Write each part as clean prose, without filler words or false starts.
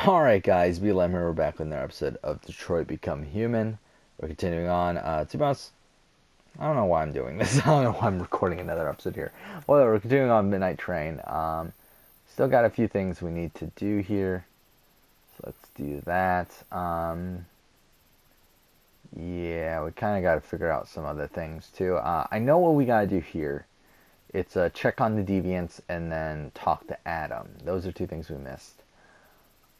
Alright guys, BLM here, we're back with another episode of Detroit Become Human. We're continuing on, to be honest, I don't know why I'm doing this. I don't know why I'm recording another episode here. Well, we're continuing on Midnight Train. Still got a few things we need to do here. So let's do that. Yeah, we kind of got to figure out some other things too. I know what we got to do here. It's check on the deviants and then talk to Adam. Those are two things we missed.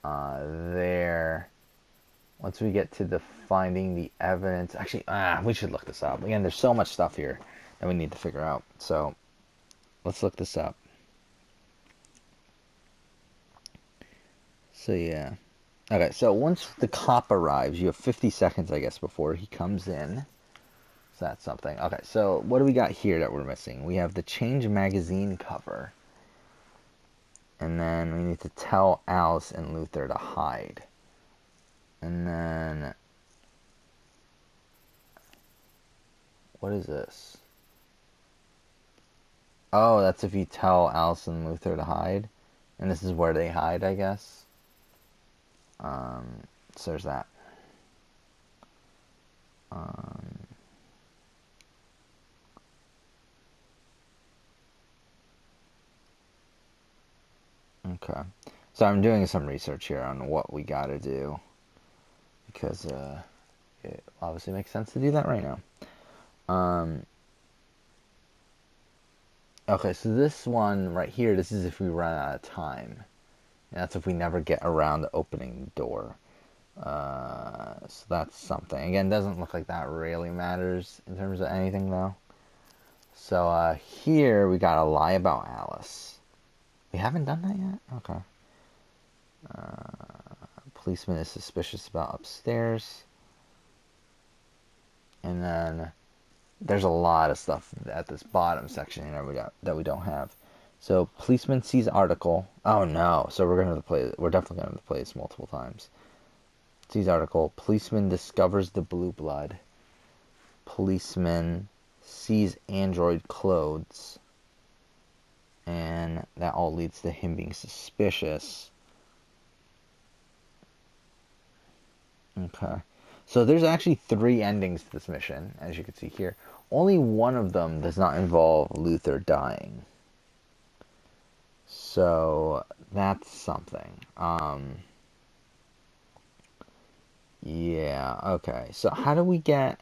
There. Once we get to the finding the evidence, actually, we should look this up. Again, there's so much stuff here that we need to figure out. So, let's look this up. So, yeah. Okay, so once the cop arrives, you have 50 seconds, I guess, before he comes in. So that's something. Okay, so what do we got here that we're missing? We have the Change magazine cover. And then we need to tell Alice and Luther to hide. And then... what is this? Oh, that's if you tell Alice and Luther to hide. And this is where they hide, I guess. So there's that. Okay. So I'm doing some research here on what we gotta do. Because it obviously makes sense to do that right now. Okay, so this one right here, this is if we run out of time. And that's if we never get around to opening the door. So that's something. Again, doesn't look like that really matters in terms of anything, though. So here we gotta lie about Alice. We haven't done that yet? Okay. Policeman is suspicious about upstairs. And then there's a lot of stuff at this bottom section here that we don't have. So policeman sees article. Oh no! So we're definitely gonna have to play this multiple times. Sees article. Policeman discovers the blue blood. Policeman sees android clothes. And that all leads to him being suspicious. Okay. So there's actually 3 endings to this mission, as you can see here. Only one of them does not involve Luther dying. So that's something. Yeah, okay. So how do we gotta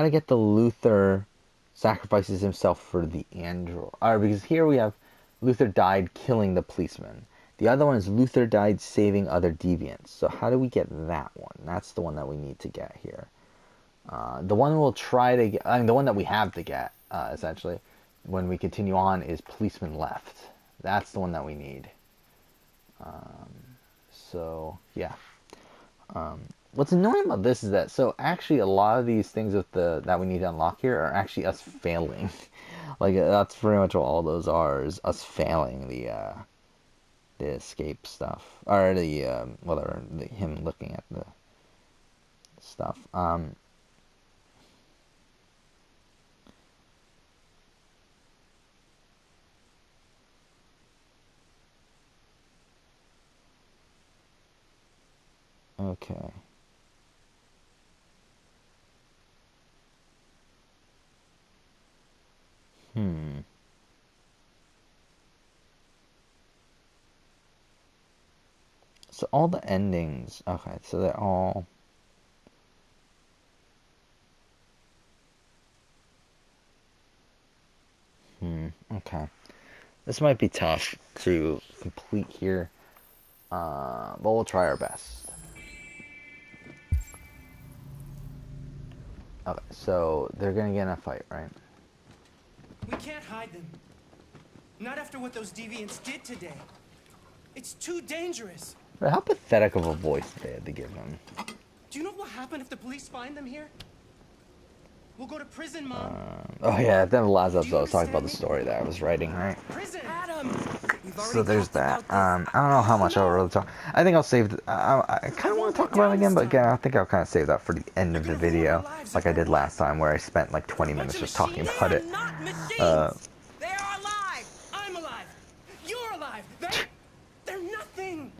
get the Luther sacrifices himself for the android. Alright, because here we have Luther died killing the policeman. The other one is Luther died saving other deviants. So how do we get that one? That's the one that we need to get here. The one we'll try to get, the one that we have to get, essentially, when we continue on is Policeman Left. That's the one that we need. So, yeah. What's annoying about this is that, so actually a lot of these things that we need to unlock here are actually us failing. Like, that's pretty much what all those are, is us failing the escape stuff. Or him looking at the stuff. Okay. So all the endings, okay, so they're all... okay. This might be tough to complete here, but we'll try our best. Okay, so they're gonna get in a fight, right? We can't hide them. Not after what those deviants did today. It's too dangerous. But how pathetic of a voice they had to give him. Do you know what happened if the police find them here? We'll go to prison, Mom. Oh yeah, at the end of the last episode I was talking about the story that I was writing, right? Prison, Adam. So there's that. I don't know how much I'll really talk. I think I'll save... I kind of want to talk about it again, but again, I think I'll kind of save that for the end of the video, like I did last time, where I spent like 20 minutes just talking about it. They are alive. I'm alive. You're alive. They're nothing.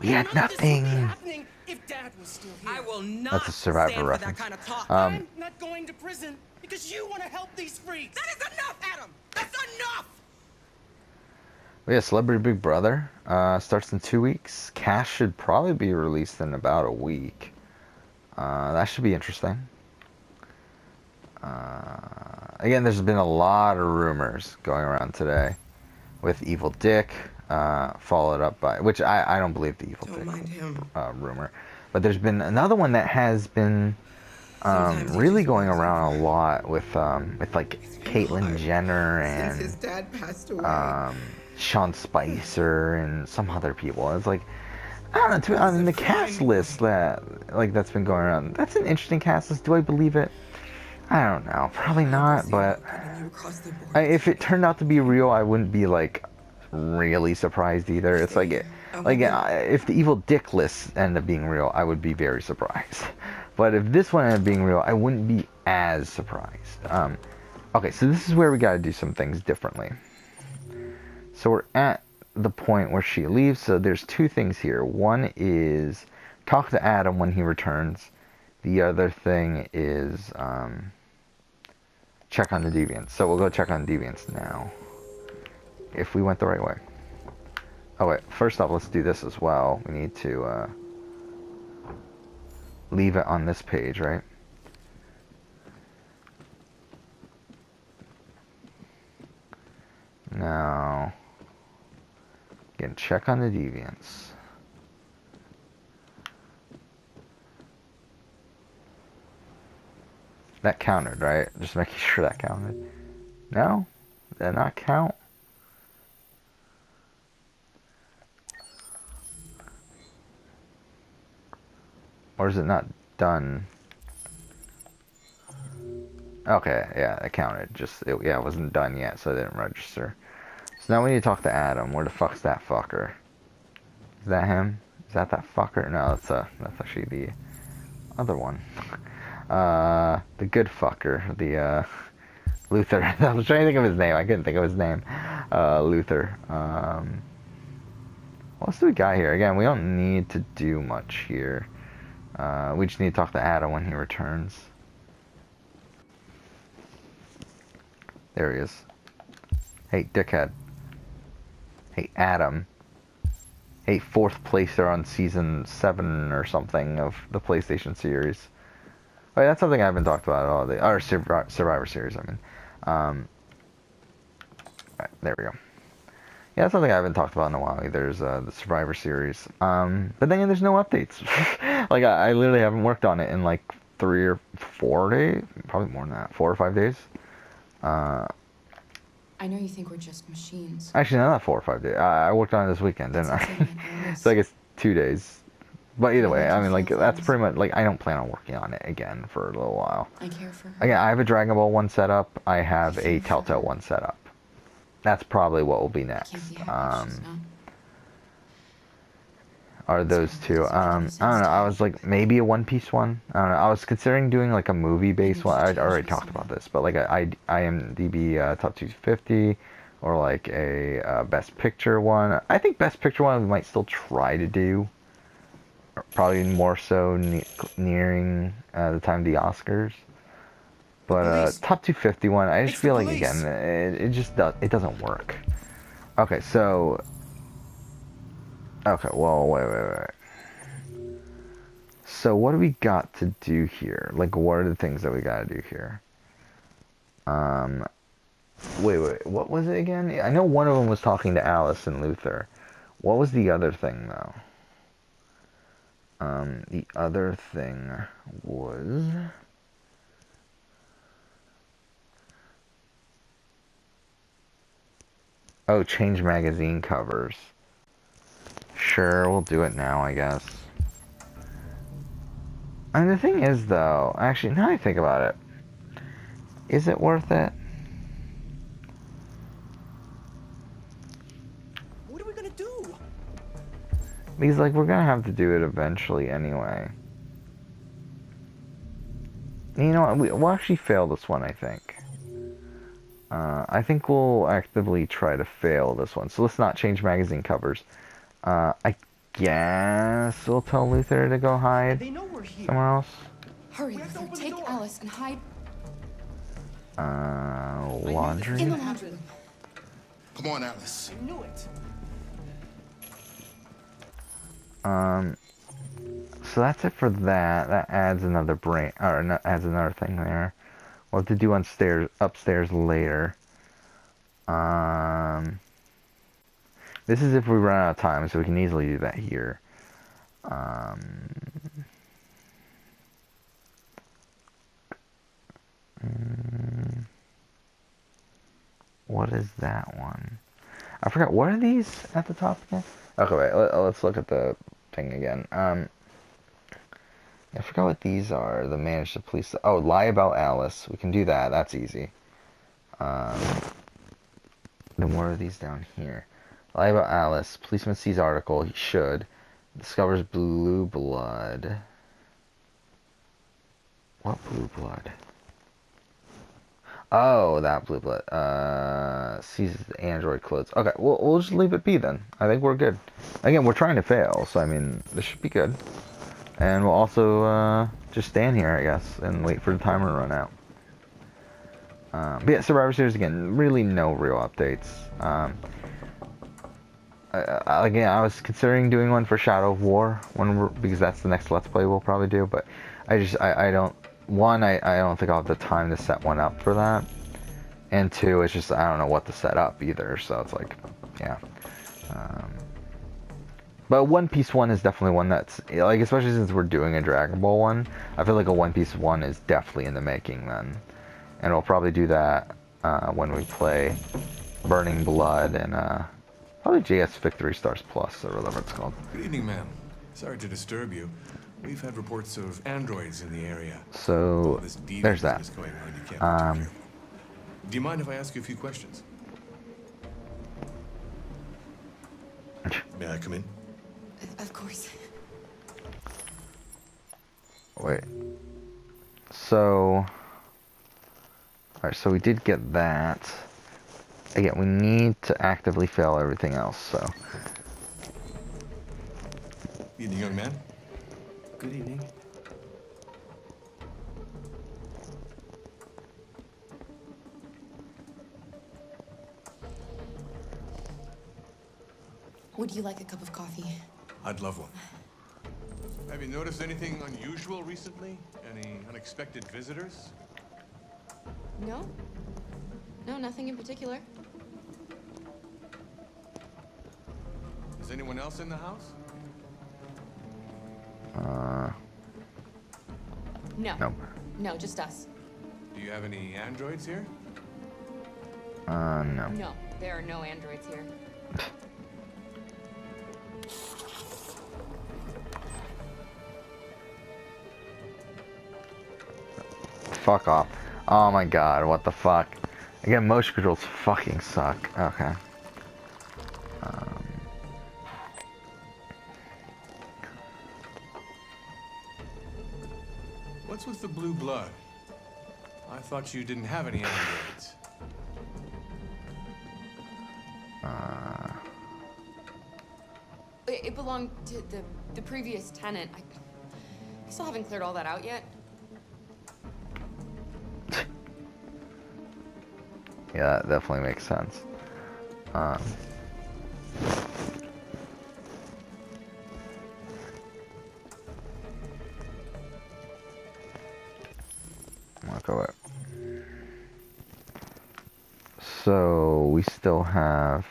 We had None of this would be nothing. happening if Dad was still here. I will not That's a Survivor stand for that reference. kind of talk. I'm not going to prison because you want to help these freaks. That is enough, Adam! That's enough! Yeah, Celebrity Big Brother starts in 2 weeks. Cash should probably be released in about a week. That should be interesting. Again, there's been a lot of rumors going around today with Evil Dick, followed up by, which I don't believe the Evil Don't Dick mind him. Rumor. But there's been another one that has been Sometimes he really just going walks around a over. lot with like Caitlyn Jenner Since his and dad passed away. Sean Spicer and some other people. It's like, I don't know. I mean, the cast list that's been going around. That's an interesting cast list. Do I believe it? I don't know. Probably not. But if it turned out to be real, I wouldn't be like really surprised either. It's like if the Evil Dick list ended up being real, I would be very surprised. But if this one ended up being real, I wouldn't be as surprised. Okay, so this is where we got to do some things differently. So we're at the point where she leaves. So there's two things here. One is talk to Adam when he returns. The other thing is check on the deviants. So we'll go check on deviants now. If we went the right way. Oh wait, first off, let's do this as well. We need to leave it on this page, right? Now, again, check on the deviants. That counted, right? Just making sure that counted. No? Did not count? Or is it not done? Okay, yeah, it counted. Yeah, it wasn't done yet, so it didn't register. So now we need to talk to Adam. Where the fuck's that fucker? Is that him? Is that fucker? No, that's actually the other one. The good fucker. The, Luther. I was trying to think of his name. I couldn't think of his name. Luther. What else do we got here? Again, we don't need to do much here. We just need to talk to Adam when he returns. There he is. Hey, dickhead. Hey, Adam. Hey, 4th placer on season 7 or something of the PlayStation series. Oh, yeah, that's something I haven't talked about at all. Or Survivor series, I mean. Right, there we go. Yeah, that's something I haven't talked about in a while either, is the Survivor series. But then again, there's no updates. Like, I literally haven't worked on it in like 3 or 4 days. Probably more than that. 4 or 5 days. I know you think we're just machines. Actually, no, not 4 or 5 days. I worked on it this weekend, didn't I? So I guess 2 days. But either way, I mean, like, that's pretty much, like, I don't plan on working on it again for a little while. I care for her. Again, I have a Dragon Ball one set up. I have a Telltale one set up. That's probably what will be next. Can't be happy she's not. Are those two. I don't know. I was like, maybe a One Piece one. I don't know. I was considering doing like a movie-based one. I'd already talked about this, but like a IMDb top 250 or like a Best Picture one. I think Best Picture one we might still try to do. Probably more so nearing the time of the Oscars. But top 250 one, I just feel like again, it just it doesn't work. Okay, so. Okay, well, wait. So what do we got to do here? Like, what are the things that we got to do here? Wait, what was it again? I know one of them was talking to Alice and Luther. What was the other thing, though? The other thing was... Oh, change magazine covers. Sure, we'll do it now, I guess. And the thing is, though, actually, now I think about it, is it worth it? What are we gonna do? Because, like, we're gonna have to do it eventually anyway. And you know what? We'll actually fail this one, I think. I think we'll actively try to fail this one. So let's not change magazine covers. I guess we'll tell Luther to go hide They know we're here. somewhere else. Hurry, We have to Luther. open the Take door. Alice and hide Laundry? in the laundry room. Come on, Alice. I knew it. So that's it for that. That adds another brain, or no, adds another thing there. We'll have to do upstairs later. This is if we run out of time, so we can easily do that here. What is that one? I forgot. What are these at the top again? Okay, wait. Let's look at the thing again. I forgot what these are. The manage the police. Oh, lie about Alice. We can do that. That's easy. Then what are these down here? Lie about Alice. Policeman sees article. He should. Discovers blue blood. What blue blood? Oh, that blue blood. Sees the android clothes. Okay, we'll just leave it be then. I think we're good. Again, we're trying to fail, so I mean, this should be good. And we'll also just stand here, I guess, and wait for the timer to run out. But yeah, Survivor Series again, really no real updates. Again, I was considering doing one for Shadow of War because that's the next Let's Play we'll probably do, but I don't. One, I don't think I'll have the time to set one up for that, and two, it's just I don't know what to set up either. So it's like, yeah. But One Piece one is definitely one that's like, especially since we're doing a Dragon Ball one. I feel like a One Piece one is definitely in the making then, and we'll probably do that when we play Burning Blood and probably JS Victory Stars Plus or whatever it's called. Good evening, ma'am. Sorry to disturb you. We've had reports of androids in the area. So This deviant there's that. business going on, you can't protect her. Do you mind if I ask you a few questions? May I come in? Of course. Wait. So, alright, so we did get that. Again, we need to actively fail everything else, so. Evening, young man. Good evening. Would you like a cup of coffee? I'd love one. Have you noticed anything unusual recently? Any unexpected visitors? No? No, nothing in particular. Is anyone else in the house? No. Nope. No, just us. Do you have any androids here? No. No, there are no androids here. Fuck off. Oh my god, what the fuck. Again, motion controls fucking suck. Okay. What's with the blue blood? I thought you didn't have any androids. It belonged to the previous tenant. I still haven't cleared all that out yet. Yeah, that definitely makes sense. I'll go up. So we still have.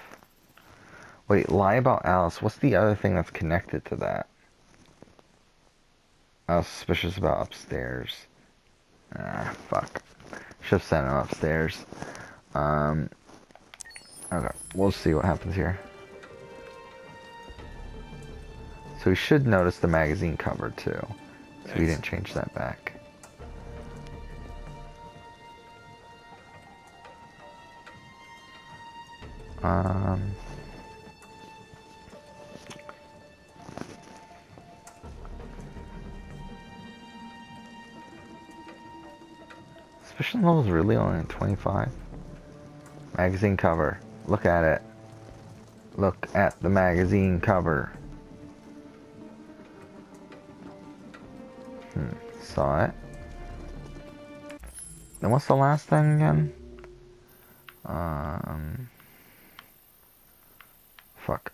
Wait, lie about Alice. What's the other thing that's connected to that? I was suspicious about upstairs. Ah, fuck. Should've sent him upstairs. Okay, we'll see what happens here. So we should notice the magazine cover too. So we didn't change that back. Special level is really only 25. Magazine cover. Look at it. Look at the magazine cover. Saw it. Then what's the last thing again? Fuck.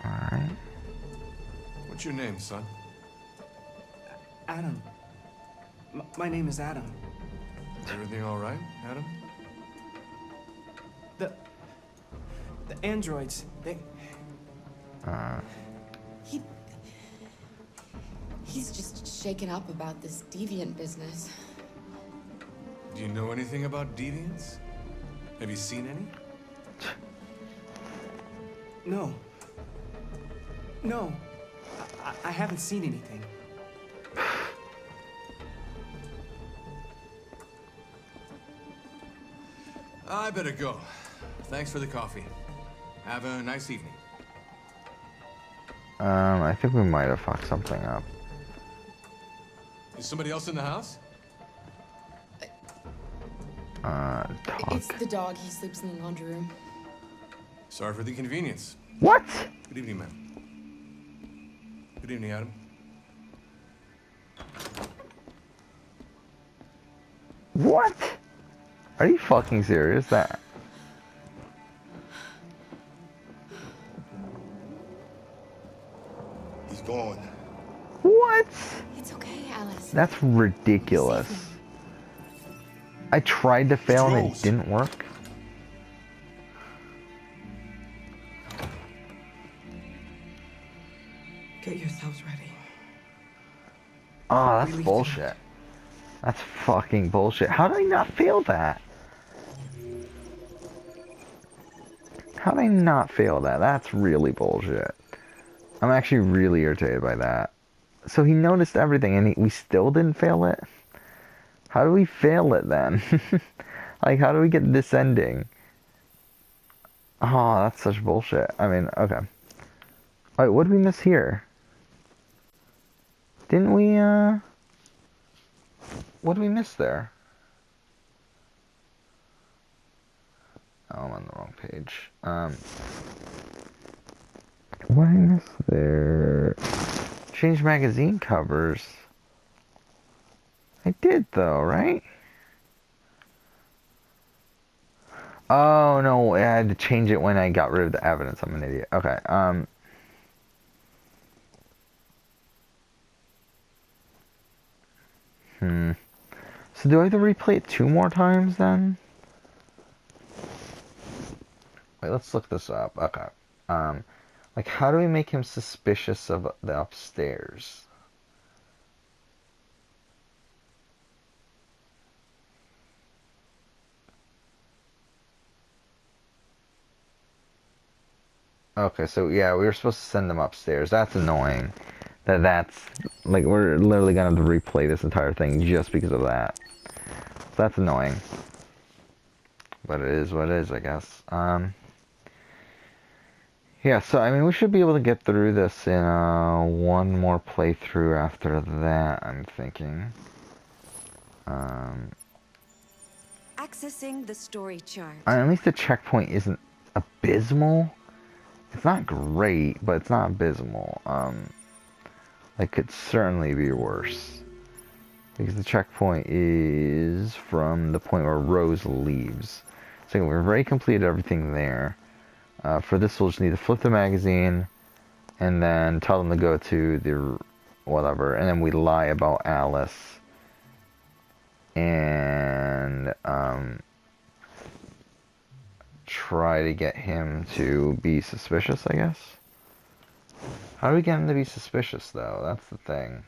Alright. What's your name, son? Adam. My name is Adam. Is everything all right, Adam? The androids, they... He's just shaken up about this deviant business. Do you know anything about deviants? Have you seen any? No. No. I haven't seen anything. I better go. Thanks for the coffee. Have a nice evening. I think we might have fucked something up. Is somebody else in the house? It's Talk. the dog. He sleeps in the laundry room. Sorry for the inconvenience. What? Good evening, ma'am. Good evening, Adam. What? Are you fucking serious? That... He's gone. What? It's okay, Alice. That's ridiculous. Save me. I tried to fail and it Rose. didn't work. Get yourselves ready. Oh, that's We leave bullshit. That's fucking bullshit. How did I not fail that? How did I not fail that? That's really bullshit. I'm actually really irritated by that. So he noticed everything and we still didn't fail it? How do we fail it then? Like, how do we get this ending? Oh, that's such bullshit. I mean, okay. Alright, what did we miss here? Didn't we, what did we miss there? Oh, I'm on the wrong page. What did I miss there? Change magazine covers. I did though, right? Oh no, I had to change it when I got rid of the evidence. I'm an idiot. Okay, So do I have to replay it 2 more times then? Wait, let's look this up. Okay. Like, how do we make him suspicious of the upstairs? Okay, so yeah, we were supposed to send them upstairs. That's annoying. That's like, we're literally gonna have to replay this entire thing just because of that. That's annoying. But it is what it is, I guess. Yeah, so I mean, we should be able to get through this in one more playthrough after that, I'm thinking. Accessing the story chart. At least the checkpoint isn't abysmal. It's not great, but it's not abysmal. It could certainly be worse. Because the checkpoint is from the point where Rose leaves. So we've already completed everything there. For this, we'll just need to flip the magazine and then tell them to go to the whatever. And then we lie about Alice. And try to get him to be suspicious, I guess. How do we get him to be suspicious, though? That's the thing.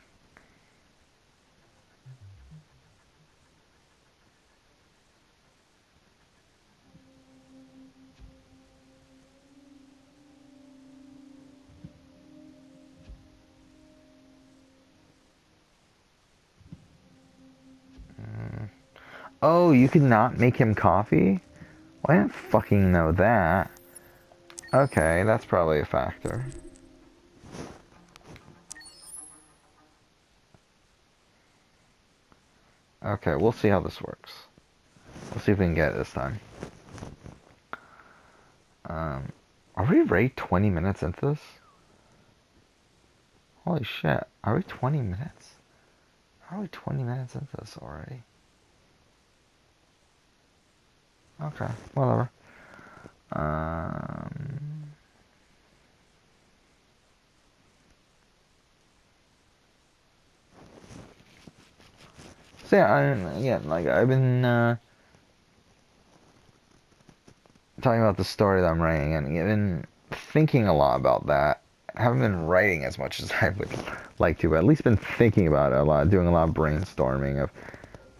Oh, you could not make him coffee? I didn't fucking know that. Okay, that's probably a factor. Okay, we'll see how this works. We'll see if we can get it this time. Are we already 20 minutes into this? Holy shit, are we 20 minutes? How are we 20 minutes into this already? Okay, whatever. So yeah, like I've been talking about the story that I'm writing, and I've been thinking a lot about that. I haven't been writing as much as I would like to, but at least been thinking about it a lot, doing a lot of brainstorming of.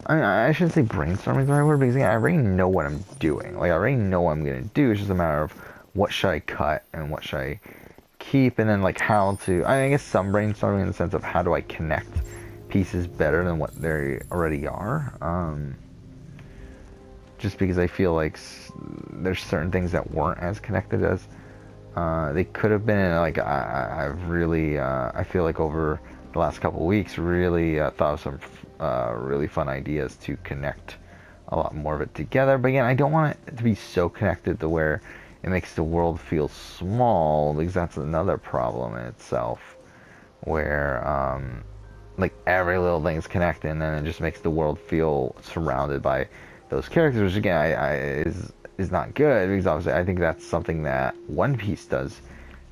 I shouldn't say brainstorming is the right word, because I already know what I'm doing. Like I already know what I'm gonna do. It's just a matter of what should I cut and what should I keep, and then like how to. I guess some brainstorming in the sense of how do I connect pieces better than what they already are. Just because I feel like there's certain things that weren't as connected as they could have been. And like I've really, I feel like over the last couple of weeks, really thought of some really fun ideas to connect a lot more of it together. But again, I don't want it to be so connected to where it makes the world feel small, because that's another problem in itself, where like every little thing's connected, and then it just makes the world feel surrounded by those characters, which again is not good, because obviously I think that's something that One Piece does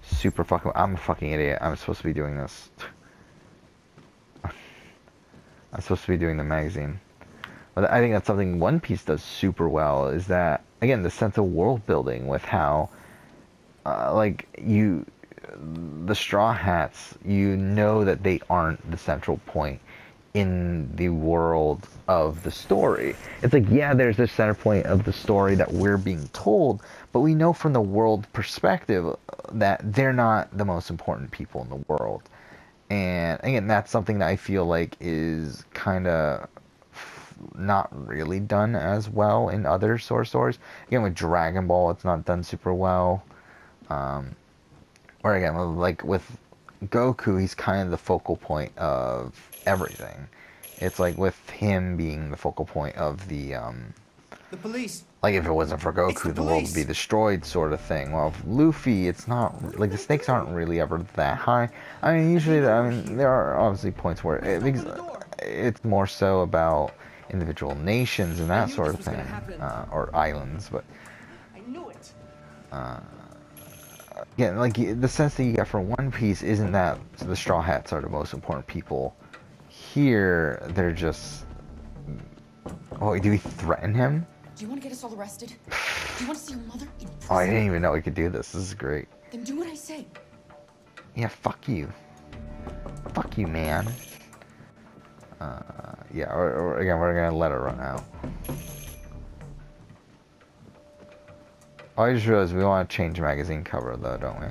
super fucking. I'm a fucking idiot. I'm supposed to be doing this. I'm supposed to be doing the magazine, but I think that's something One Piece does super well. Is that again the sense of world building with how, like the Straw Hats, you know that they aren't the central point in the world of the story. It's like, yeah, there's this center point of the story that we're being told, but we know from the world perspective that they're not the most important people in the world. And again, that's something that I feel like is kind of not really done as well in other source stories. Again, with Dragon Ball, it's not done super well. Or again, like with Goku, he's kind of the focal point of everything. It's like with him being the focal point of the police. like if it wasn't for Goku, the world would be destroyed, sort of thing. Well, with Luffy, it's not like the stakes aren't really ever that high. I mean, usually, there are obviously points where it's more so about individual nations and that sort of thing, or islands. But I knew it. yeah, like the sense that you get from One Piece isn't that the Straw Hats are the most important people. Here, they're just. Oh, do we threaten him? Do you want to get us all arrested? Do you want to see your mother in prison? Oh, I didn't even know we could do this. This is great. Then do what I say. Yeah, fuck you. Fuck you, man. Yeah, or again, we're gonna let it run out. Oh, I just realized we want to change magazine cover, though, don't we?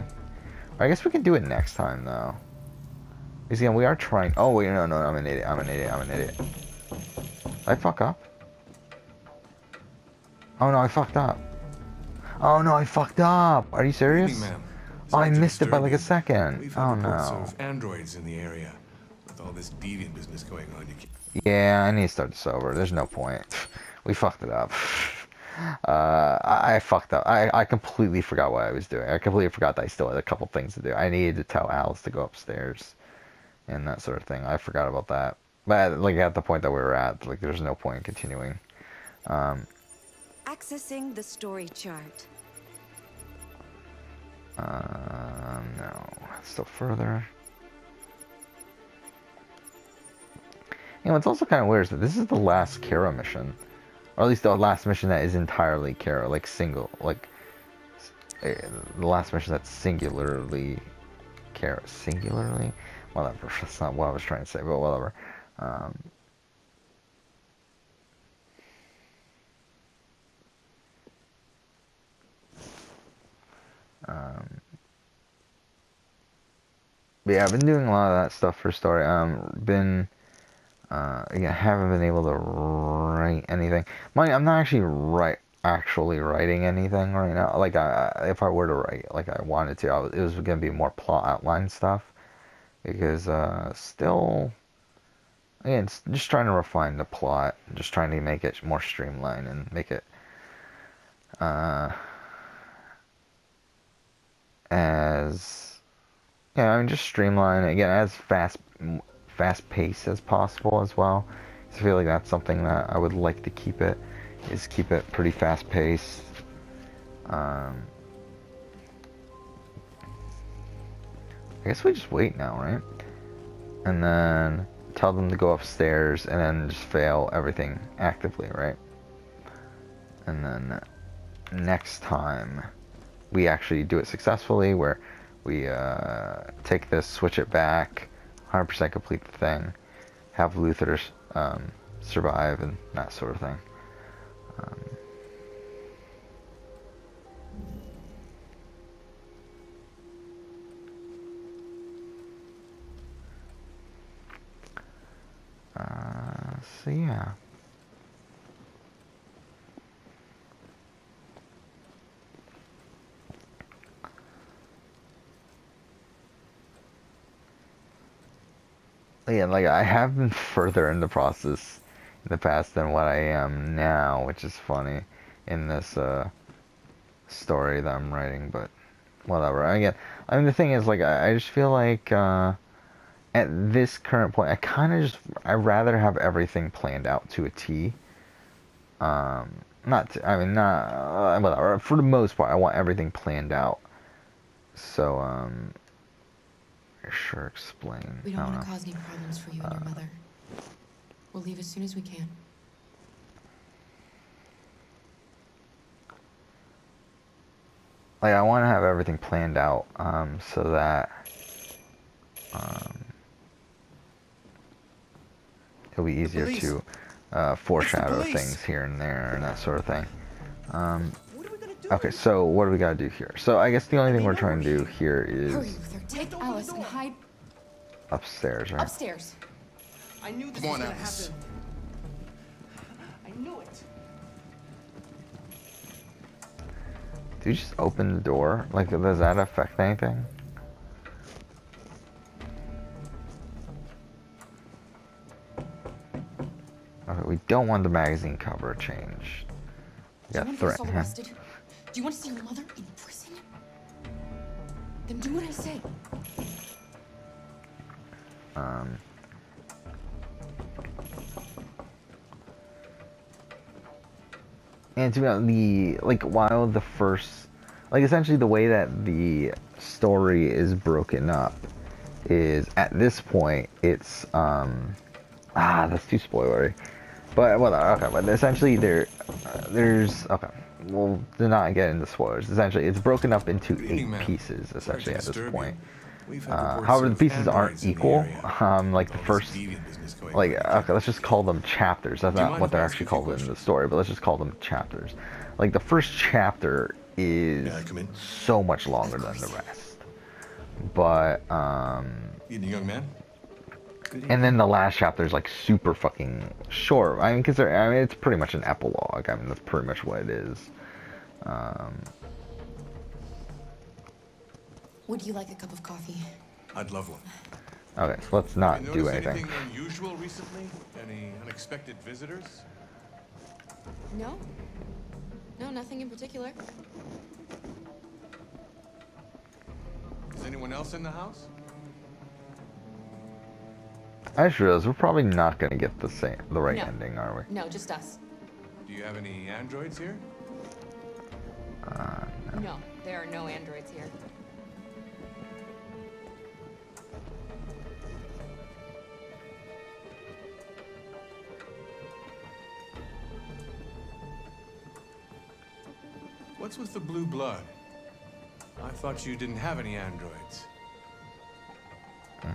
I guess we can do it next time, though. Because again, we are trying. Oh wait, no, I'm an idiot. I'm an idiot. Did I fuck up? Oh no, I fucked up. Oh no, I fucked up. Are you serious? Oh, I missed it by like a second. Oh no. Androids in the area. With all this deviant business going on, you can't... Yeah, I need to start this over. There's no point. We fucked it up. I fucked up. I completely forgot what I was doing. I completely forgot that I still had a couple things to do. I needed to tell Alice to go upstairs and that sort of thing. I forgot about that. But like at the point that we were at, like there's no point in continuing. Accessing the story chart. No. Still further. You know, it's also kind of weird that this is the last Kara mission. Or at least the last mission that is entirely Kara, like single, like the last mission that's singularly Kara. Singularly? Whatever, that's not what I was trying to say, but whatever. But yeah, I've been doing a lot of that stuff for story. Again, haven't been able to write anything. Mind you, I'm not actually actually writing anything right now. Like, if I were to write, like I wanted to, it was gonna be more plot outline stuff because still, again, it's just trying to refine the plot, just trying to make it more streamlined and make it as I mean, just streamline it, again, as fast paced as possible as well. I feel like that's something that I would like to keep it, is keep it pretty fast paced. I guess we just wait now, right? And then tell them to go upstairs and then just fail everything actively, right? And then next time we actually do it successfully, where we take this, switch it back, 100% complete the thing, have Luther survive and that sort of thing. So yeah. Yeah, like I have been further in the process in the past than what I am now, which is funny in this story that I'm writing, but whatever. Again, I mean the thing is, like, I just feel like at this current point, I'd rather have everything planned out to a T. Not to, I mean, not whatever. For the most part, I want everything planned out. So sure, explain. We I don't don't want know. to cause any problems for you and your mother. We'll leave as soon as we can. Like, I want to have everything planned out, so that it'll be easier police. to It's foreshadow the police. things here and there and that sort of thing. What are we gonna do? Okay, so what do we gotta do here? So I guess the only thing we're trying to do here Hurry, is Luther. Take Don't open the Alice and door. hide upstairs, right? upstairs. I knew this Come was on, gonna Alice. happen. I knew it. Do you just open the door? Like, does that affect anything? Okay, we don't want the magazine cover changed. We Do gotta you want to get us all threaten him. arrested? Do you want to see your mother in prison? Then do what I say. And to be honest, while the first, like, essentially the way that the story is broken up is, at this point, it's, that's too spoilery. But, well, okay, but essentially there's, okay, we'll not get into spoilers. Essentially, it's broken up into Good evening, 8 ma'am. pieces, Sorry essentially, to at this disturb point. you. We've had reports However, the of pieces aren't androids in the equal. area. Like, the All this first, deviant business going like, on. okay, let's just call them chapters. That's Do you not mind what if they're I ask actually you a few called in the questions? story, but let's just call them chapters. Like, the first chapter is May I come in? so much longer than the rest. But, Evening, young man. and then the last chapter is, like, super fucking short. I mean, because it's pretty much an epilogue. I mean, that's pretty much what it is. Would you like a cup of coffee? I'd love one. Okay, so let's not Have you do noticed anything. anything unusual recently? Any unexpected visitors? No. No, nothing in particular. Is anyone else in the house? I just realized we're probably not going to get the right No. ending, are we? No, just us. Do you have any androids here? No, there are no androids here. What's with the blue blood? I thought you didn't have any androids. I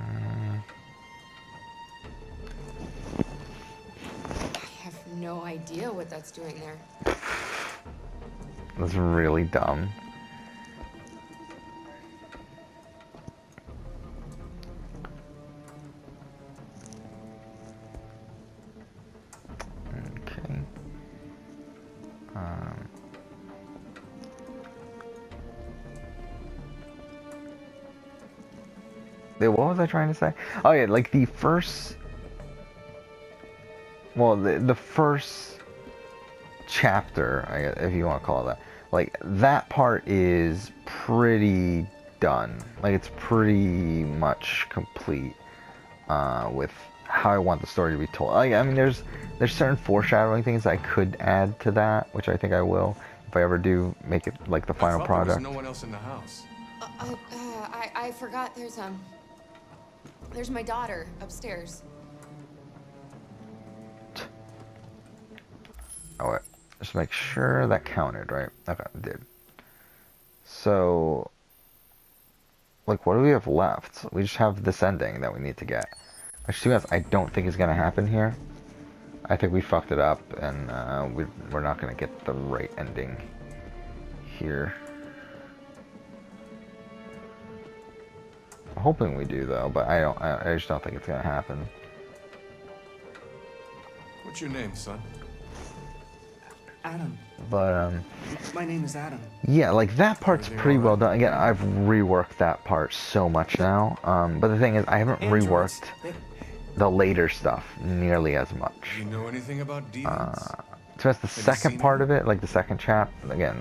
have no idea what that's doing there. That's really dumb. Okay. What was I trying to say? Oh yeah, like the first, well, the first chapter, I guess, if you want to call it that, like that part is pretty done. Like it's pretty much complete with how I want the story to be told. Like, I mean, there's certain foreshadowing things I could add to that, which I think I will if I ever do make it like the final I thought there was product. no one else in the house. I forgot there's my daughter upstairs. Oh wait, just make sure that counted, right? Okay, it did. So, like, what do we have left? We just have this ending that we need to get. Which, to be honest, I don't think is gonna happen here. I think we fucked it up, and we're not gonna get the right ending here. I'm hoping we do though, but I just don't think it's gonna happen. What's your name, son? Adam. But My name is Adam. yeah, like that part's Everything pretty all well right? done. Again, I've reworked that part so much now. But the thing is, I haven't Androids, reworked the later stuff nearly as much. Do you know anything about demons? So that's the you second seen part it? of it, like the second chapter. Again,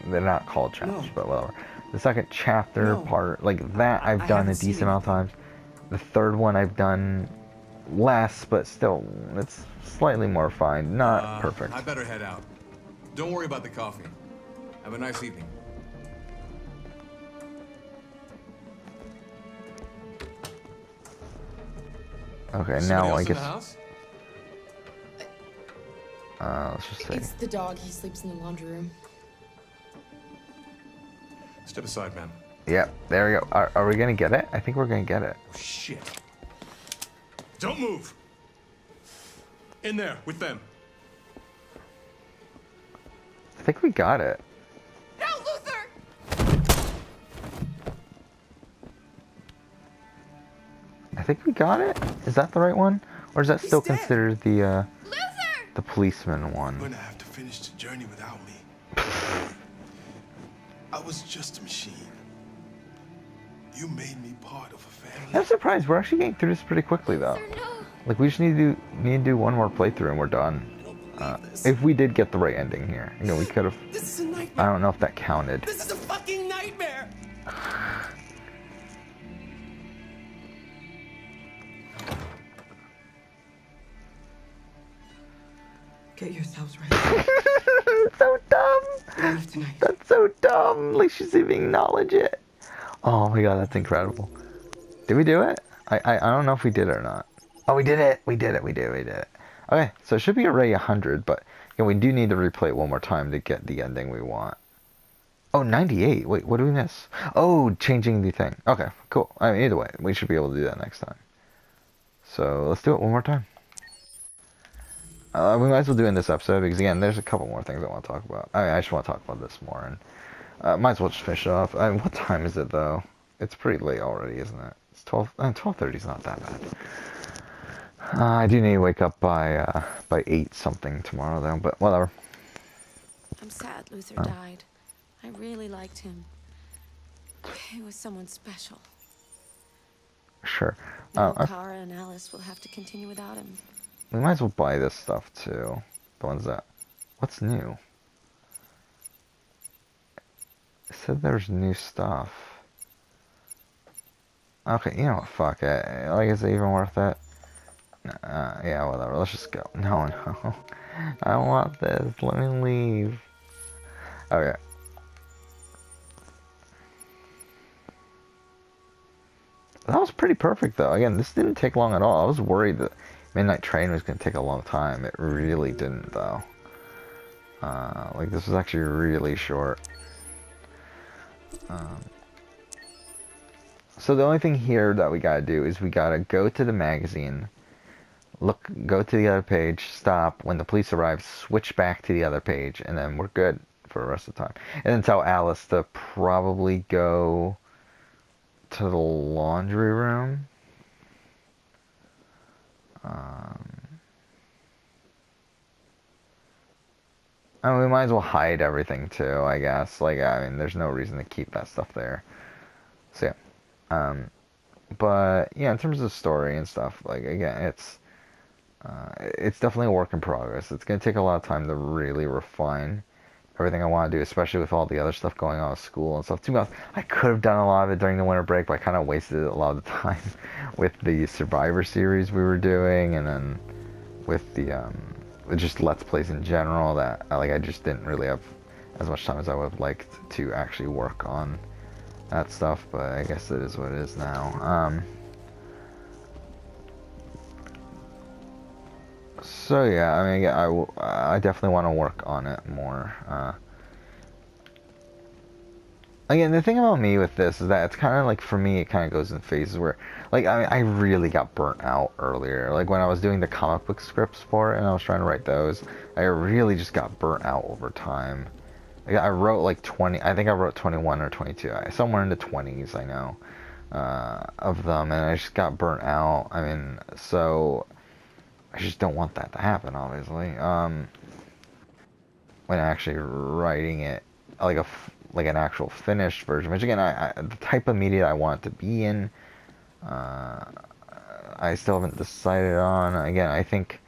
they're not called chapters, No. but whatever. The second chapter No. part, like that, I've I done a haven't seen decent amount of anything. times. The third one I've done less, but still, it's slightly more refined. Not perfect. I better head out. Don't worry about the coffee. Have a nice evening. Okay, Somebody now else I in the guess. house? Let's just say. It's the dog. He sleeps in the laundry room. Step aside, man. Yep, there we go. Are we gonna get it? I think we're gonna get it. Oh, shit. Don't move. In there with them. I think we got it. No, Luther! I think we got it. Is that the right one, or is that still dead. considered the Luther! the policeman You're one? gonna have to finish the journey without me. I was just a machine. You made me part of a family. I'm surprised. We're actually getting through this pretty quickly, though. Luther, no. Like we just need to do one more playthrough and we're done. I don't believe this. If we did get the right ending here, you know, we could have. This is a I nightmare. don't know if that counted. This is a fucking nightmare. Get yourselves ready. So dumb. We leave tonight. That's so dumb. Like she's even acknowledge it. Oh my god, that's incredible. Did we do it? I don't know if we did it or not. Oh, we did it. We did it. We did it. Okay, so it should be already 100, but you know, we do need to replay it one more time to get the ending we want. Oh, 98. Wait, what did we miss? Oh, changing the thing. Okay, cool. I mean, either way, we should be able to do that next time. So let's do it one more time. We might as well do it in this episode because again, there's a couple more things I want to talk about. I mean, I just want to talk about this more, and might as well just finish it off. I mean, what time is it though? It's pretty late already, isn't it? It's 12. 12:30 is not that bad. I do need to wake up by 8 something tomorrow though, but whatever. I'm sad Luther died. I really liked him. He was someone special. Sure. Now Kara and Alice will have to continue without him. We might as well buy this stuff too. The ones that. What's new? It said there's new stuff. Okay, you know what? Fuck it. Like, is it even worth it? Yeah, whatever. Let's just go. No. I don't want this. Let me leave. Okay. That was pretty perfect, though. Again, this didn't take long at all. I was worried that Midnight Train was going to take a long time. It really didn't, though. Like, this was actually really short. So the only thing here that we gotta do is we gotta go to the magazine, go to the other page, stop. When the police arrive, switch back to the other page, and then we're good for the rest of the time. And then tell Alice to probably go to the laundry room. I mean, we might as well hide everything too, I guess. Like, I mean, there's no reason to keep that stuff there. So, yeah. But yeah, in terms of story and stuff, like again, it's definitely a work in progress. It's gonna take a lot of time to really refine everything I want to do, especially with all the other stuff going on with school and stuff. To be honest, I could have done a lot of it during the winter break, but I kind of wasted a lot of the time with the Survivor series we were doing, and then with the just Let's Plays in general. That like I just didn't really have as much time as I would have liked to actually work on that stuff. But I guess it is what it is now. So yeah, I mean, yeah, I definitely want to work on it more. Again, the thing about me with this is that it's kind of like, for me, it kind of goes in phases where, like, I really got burnt out earlier. Like, when I was doing the comic book scripts for it and I was trying to write those, I really just got burnt out over time. Like, I wrote like 20, I think I wrote 21 or 22, somewhere in the 20s, I know, of them, and I just got burnt out. I mean, so I just don't want that to happen, obviously. When actually writing it, like an actual finished version, which again, the type of media I want it to be in, I still haven't decided on. Again, I think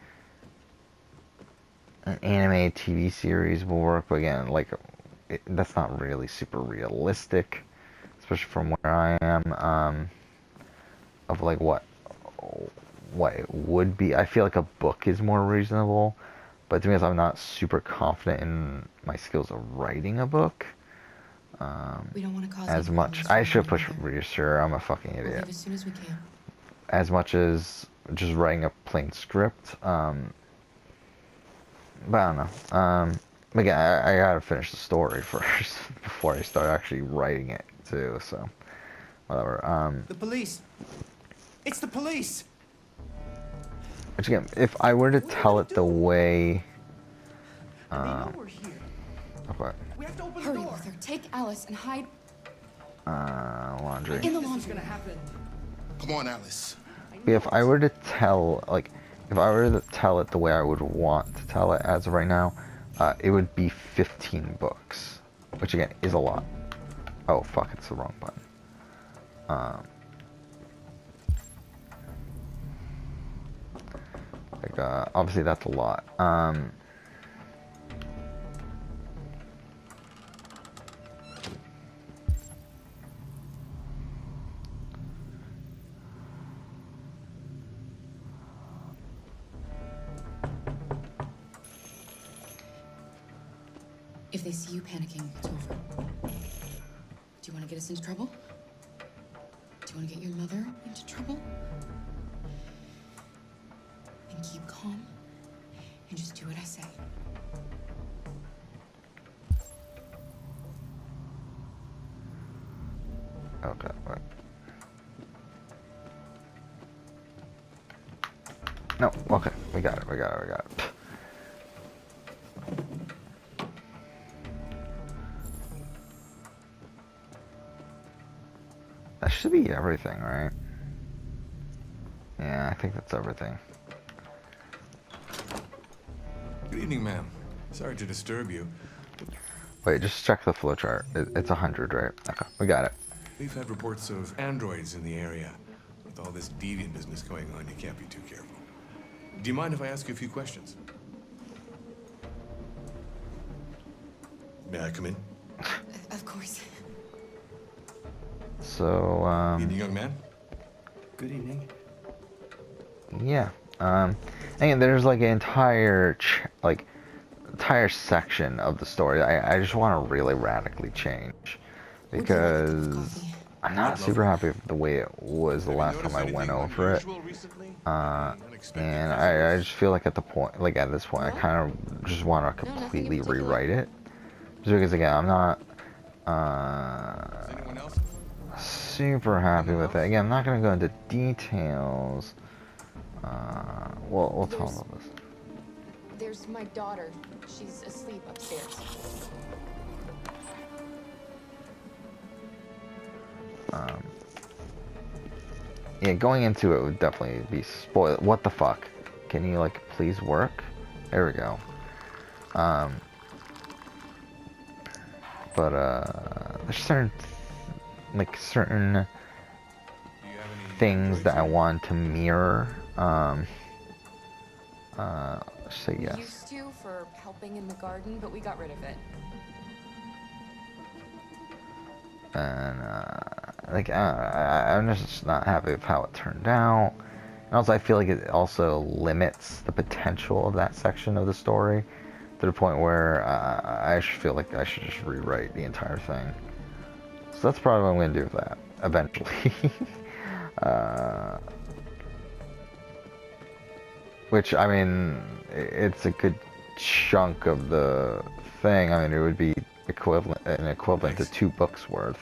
an anime TV series will work, but again, like, that's not really super realistic, especially from where I am, of like what it would be. I feel like a book is more reasonable, but to be honest, I'm not super confident in my skills of writing a book. We don't want to cause As any much, problems I for should one push another. reassure. I'm a fucking We'll idiot. leave as soon as we can. As much as just writing a plain script. But I don't know. Again, I gotta finish the story first before I start actually writing it too. So, whatever. The police. It's the police. Which again, if I were to What are we tell gonna it the do? way, And they know we're here. okay, We have to open Hurry, the door. Luther. Take Alice and hide laundry. in the This is laundry gonna room. happen. Come on, Alice. If I were to tell, like, if I were to tell it the way I would want to tell it as of right now, it would be 15 books, which again is a lot. Oh fuck, it's the wrong button. Obviously that's a lot. If they see you panicking, it's over. Do you want to get us into trouble? Do you want to get your mother into trouble? Then keep calm and just do what I say. Okay, wait. No, okay, we got it. That should be everything, right? Yeah, I think that's everything. Good evening, ma'am. Sorry to disturb you. Wait, just check the flowchart. It's 100, right? Okay, we got it. We've had reports of androids in the area. With all this deviant business going on, you can't be too careful. Do you mind if I ask you a few questions? May I come in? Of course. So, Evening, young man. Good evening. yeah. And there's like an entire section of the story I just want to really radically change, Would you like a cup of because coffee? I'm not super happy with the way it was the Have you last time noticed I anything went over it. unusual recently? Any unexpected And visitors? I just feel like at this point, I No? kind of just want to No, nothing in completely particular. rewrite it. Just because, again, I'm not Is anyone else? super happy with it. Again, I'm not going to go into details. We'll talk about this. There's my daughter. She's asleep upstairs. Yeah, going into it would definitely be spoiled. What the fuck? Can you, like, please work? There we go. But, there's certain, Do you have any things that I want to mirror. Say We yes. used to for helping in the garden, but we got rid of it. And like I'm just not happy with how it turned out. And also, I feel like it also limits the potential of that section of the story to the point where I should feel like I should just rewrite the entire thing. So that's probably what I'm going to do with that eventually. Which, I mean, it's a good chunk of the thing. I mean, it would be an equivalent to 2 books worth.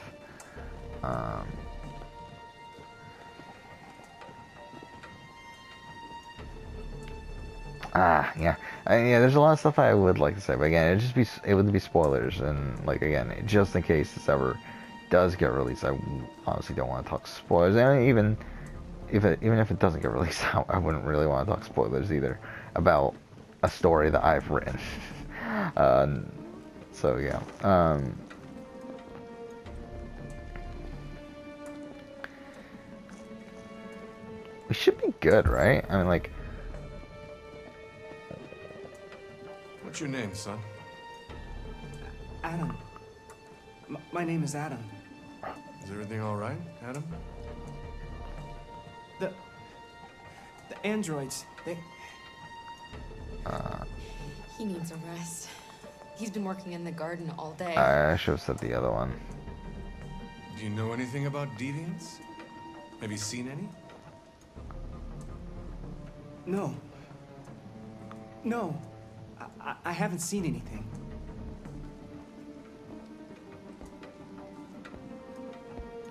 Yeah. Yeah, there's a lot of stuff I would like to say, but again, it would be spoilers, and like again, just in case this ever does get released, I honestly don't want to talk spoilers. And even if it doesn't get released, I wouldn't really want to talk spoilers either about a story that I've written. So yeah. We should be good, right? I mean, like. What's your name, son? Adam. My name is Adam. Is everything all right, Adam? The androids, they... He needs a rest. He's been working in the garden all day. I should have said the other one. Do you know anything about deviants? Have you seen any? No. No. I haven't seen anything.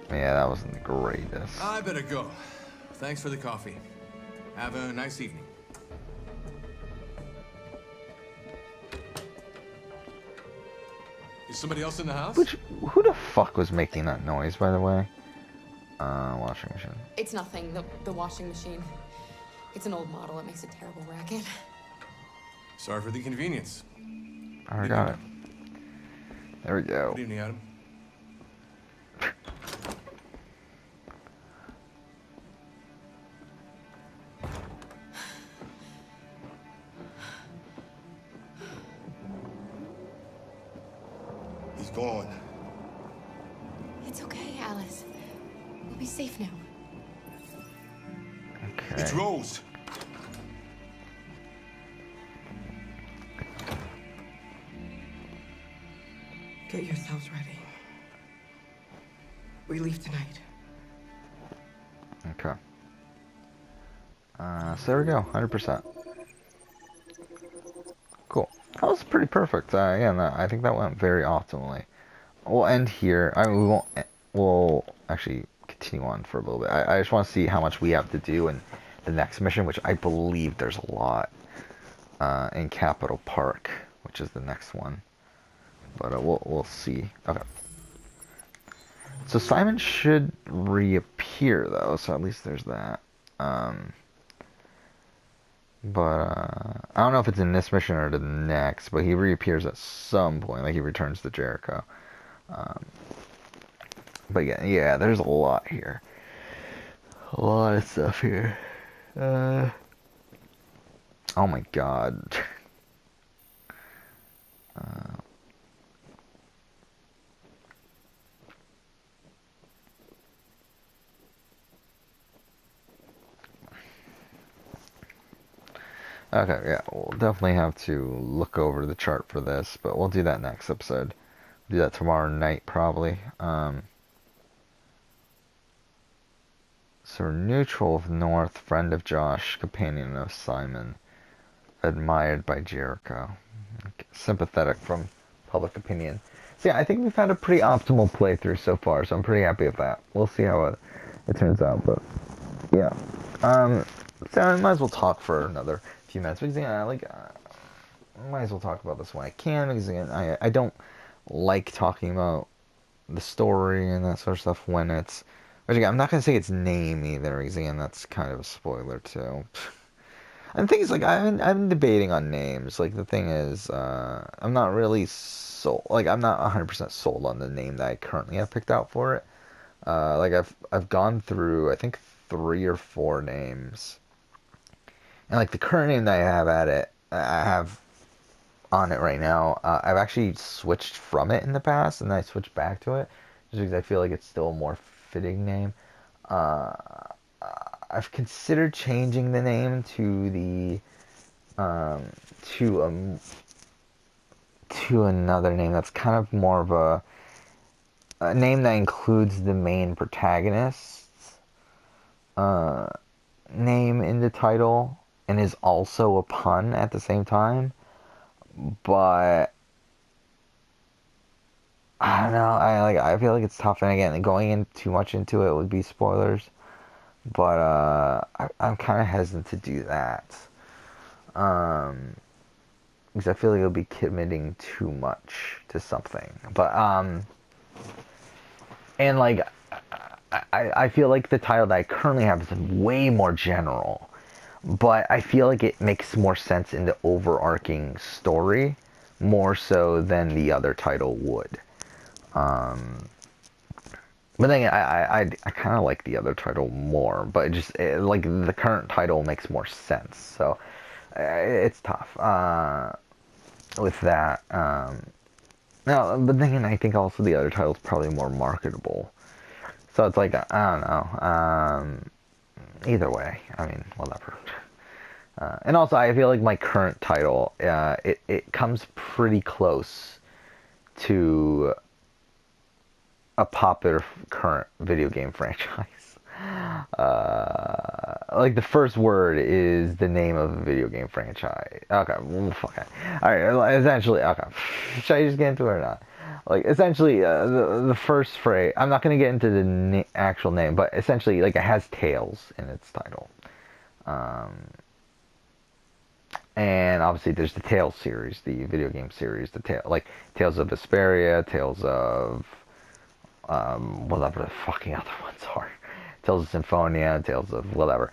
Yeah, that wasn't the greatest. I better go. Thanks for the coffee. Have a nice evening. Is somebody else in the house? Who the fuck was making that noise, by the way? Washing machine. It's nothing. The washing machine. It's an old model. It makes a terrible racket. Sorry for the inconvenience. I already got it. There we go. Good evening, Adam. He's gone. It's okay, Alice. We'll be safe now. Okay. It's Rose. Get yourselves ready. We leave tonight. Okay. So there we go, 100%. Cool. That was pretty perfect. Yeah, I think that went very optimally. We'll end here. I mean, we won't. We'll actually continue on for a little bit. I just want to see how much we have to do in the next mission, which I believe there's a lot in Capital Park, which is the next one. But we'll see. Okay. So Simon should reappear though, so at least there's that. But I don't know if it's in this mission or the next, but he reappears at some point, like he returns to Jericho. But yeah, there's a lot here. A lot of stuff here. Oh my god. Okay, yeah, we'll definitely have to look over the chart for this, but we'll do that next episode. Do that tomorrow night, probably. So neutral of North, friend of Josh, companion of Simon, admired by Jericho, sympathetic from public opinion. So yeah, I think we've had a pretty optimal playthrough so far, so I'm pretty happy with that. We'll see how it turns out, but yeah. So I might as well talk for another few minutes because I might as well talk about this when I can, because again, I don't like talking about the story and that sort of stuff when it's, which again, I'm not gonna say its name either, because again, that's kind of a spoiler too. And the thing is, like, I'm debating on names. Like, the thing is, I'm not really sold. Like, I'm not 100% sold on the name that I currently have picked out for it. Like, I've gone through, I think, 3 or 4 names. And like the current name that I have on it right now, I've actually switched from it in the past, and then I switched back to it just because I feel like it's still a more fitting name. Uh, I've considered changing the name to the to to another name that's kind of more of a name that includes the main protagonist's name in the title and is also a pun at the same time. But I don't know. I feel like it's tough, and again, going in too much into it would be spoilers. But I'm kind of hesitant to do that. Because I feel like it'll be committing too much to something. But and like I feel like the title that I currently have is way more general, but I feel like it makes more sense in the overarching story more so than the other title would. But then I kind of like the other title more, but like the current title makes more sense. So it's tough with that. No, but then again, I think also the other title is probably more marketable. So it's like I don't know. Either way, I mean, whatever. And also, I feel like my current title, it comes pretty close to a popular current video game franchise. Like the first word is the name of a video game franchise. Okay, well, fuck it. All right, essentially, okay. Should I just get into it or not? Like essentially, the first phrase. I'm not gonna get into the actual name, but essentially, like it has Tales in its title. And obviously, there's the Tales series, the video game series, like Tales of Vesperia, Tales of whatever the fucking other ones are. Tales of Symphonia, Tales of whatever.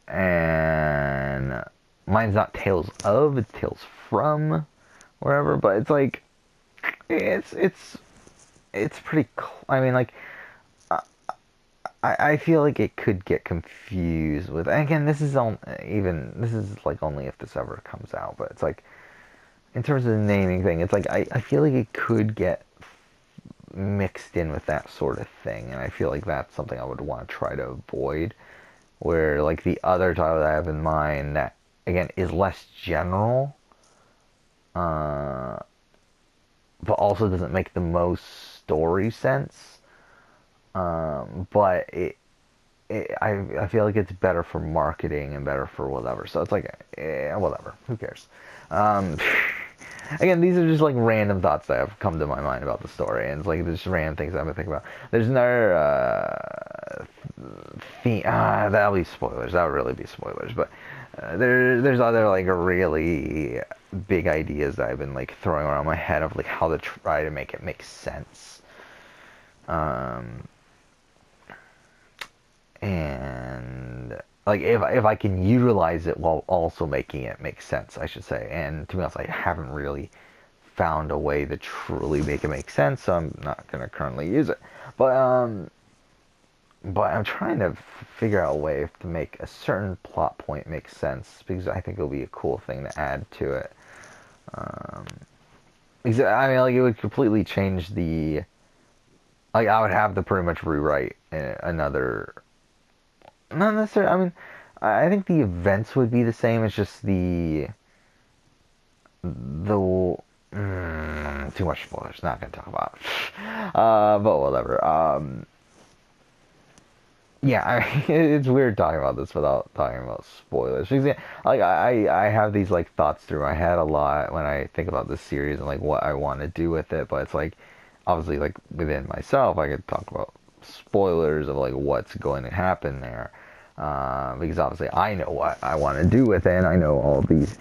And mine's not Tales of, it's Tales from wherever, but it's like it's pretty I mean like I feel like it could get confused with, and again, this is like only if this ever comes out, but it's like in terms of the naming thing, it's like I feel like it could get mixed in with that sort of thing, and I feel like that's something I would want to try to avoid, where like the other title that I have in mind that again is less general, but also doesn't make the most story sense, but I feel like it's better for marketing and better for whatever, so it's like whatever, who cares. Again, these are just like random thoughts that have come to my mind about the story, and it's like there's just random things I've been thinking about. There's another theme. That'll be spoilers. That would really be spoilers. But there's other like really big ideas that I've been like throwing around my head of like how to try to make it make sense. And like if I can utilize it while also making it make sense, I should say. And to be honest, I haven't really found a way to truly make it make sense, so I'm not gonna currently use it. But I'm trying to figure out a way to make a certain plot point make sense, because I think it'll be a cool thing to add to it. Because I mean, like it would completely change the. Like I would have to pretty much rewrite another. Not necessarily. I mean, I think the events would be the same. It's just the too much spoilers. Not gonna talk about. But whatever. Yeah, it's weird talking about this without talking about spoilers. Because, yeah, like I have these like thoughts through my head a lot when I think about this series and like what I want to do with it. But it's like obviously like within myself, I could talk about spoilers of like what's going to happen there. Because obviously I know what I want to do with it, and I know all these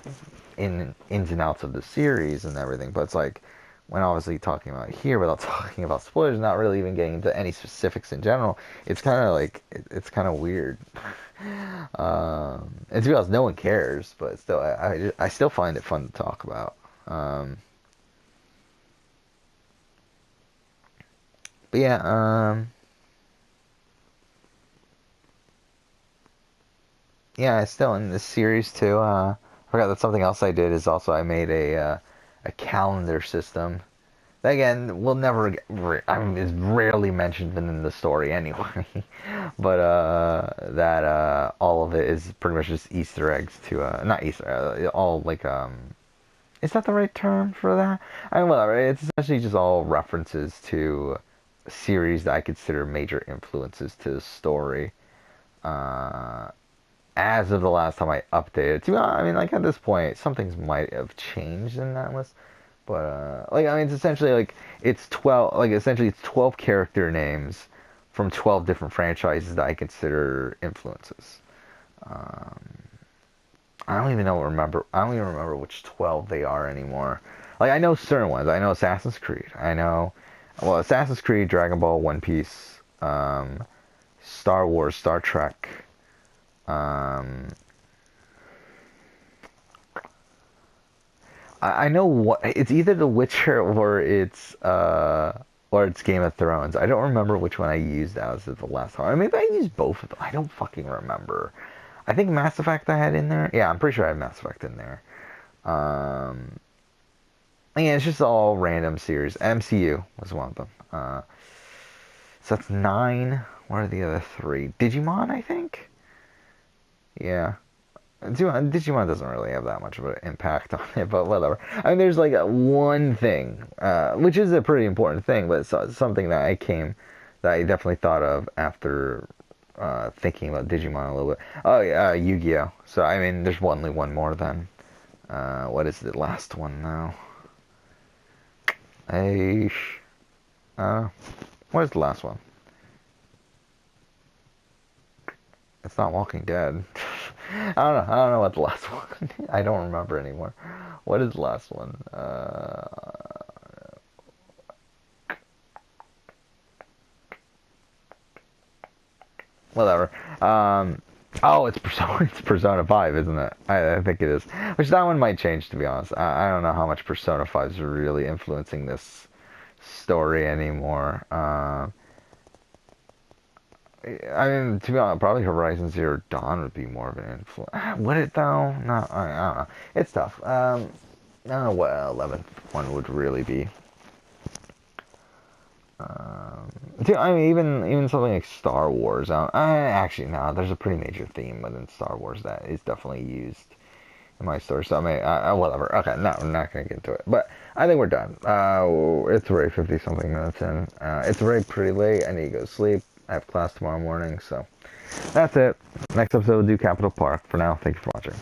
ins and outs of the series and everything. But it's like when obviously talking about here without talking about spoilers, not really even getting into any specifics in general, it's kind of like it's kind of weird. And to be honest, no one cares, but still, I still find it fun to talk about. But yeah, yeah, still in this series too. I forgot that something else I did is also I made a calendar system. That, again, will never get, I mean, is rarely mentioned in the story anyway. But that all of it is pretty much just Easter eggs to not Easter, all like is that the right term for that? I mean, whatever. It's essentially just all references to series that I consider major influences to the story. Uh, as of the last time I updated. To be honest, I mean, like at this point, some things might have changed in that list, but like I mean, it's essentially like it's 12. Like essentially, it's 12 character names from 12 different franchises that I consider influences. Um, I don't even know remember. I don't even remember which 12 they are anymore. Like I know certain ones. I know Assassin's Creed. I know, well, Assassin's Creed, Dragon Ball, One Piece, Star Wars, Star Trek. Um, I know what it's either The Witcher or it's Game of Thrones. I don't remember which one I used as the last time. Or maybe I used both of them. I don't fucking remember. I think Mass Effect I had in there. Yeah, I'm pretty sure I had Mass Effect in there. Um, yeah, it's just all random series. MCU was one of them. So that's 9. What are the other 3? Digimon, I think. Yeah. Digimon doesn't really have that much of an impact on it, but whatever. I mean, there's like one thing, which is a pretty important thing, but it's something that I definitely thought of after thinking about Digimon a little bit. Oh yeah, Yu-Gi-Oh! So I mean, there's only one more then. What is the last one now? Aish. What is the last one? It's not Walking Dead. I don't know. I don't know what the last one. I don't remember anymore. What is the last one? Whatever. Oh, it's Persona. It's Persona 5, isn't it? I think it is. Which that one might change, to be honest. I don't know how much Persona 5 is really influencing this story anymore. I mean, to be honest, probably Horizon Zero Dawn would be more of an influence. Would it though? No, I don't know. It's tough. I don't know what 11th one would really be. I mean, even something like Star Wars. Actually, no. There's a pretty major theme within Star Wars that is definitely used in my story. So I mean, whatever. Okay, no, we're not gonna get into it. But I think we're done. It's already 50 something minutes in. It's already pretty late. I need to go to sleep. I have class tomorrow morning, so that's it. Next episode, we'll do Capital Park. For now, thank you for watching.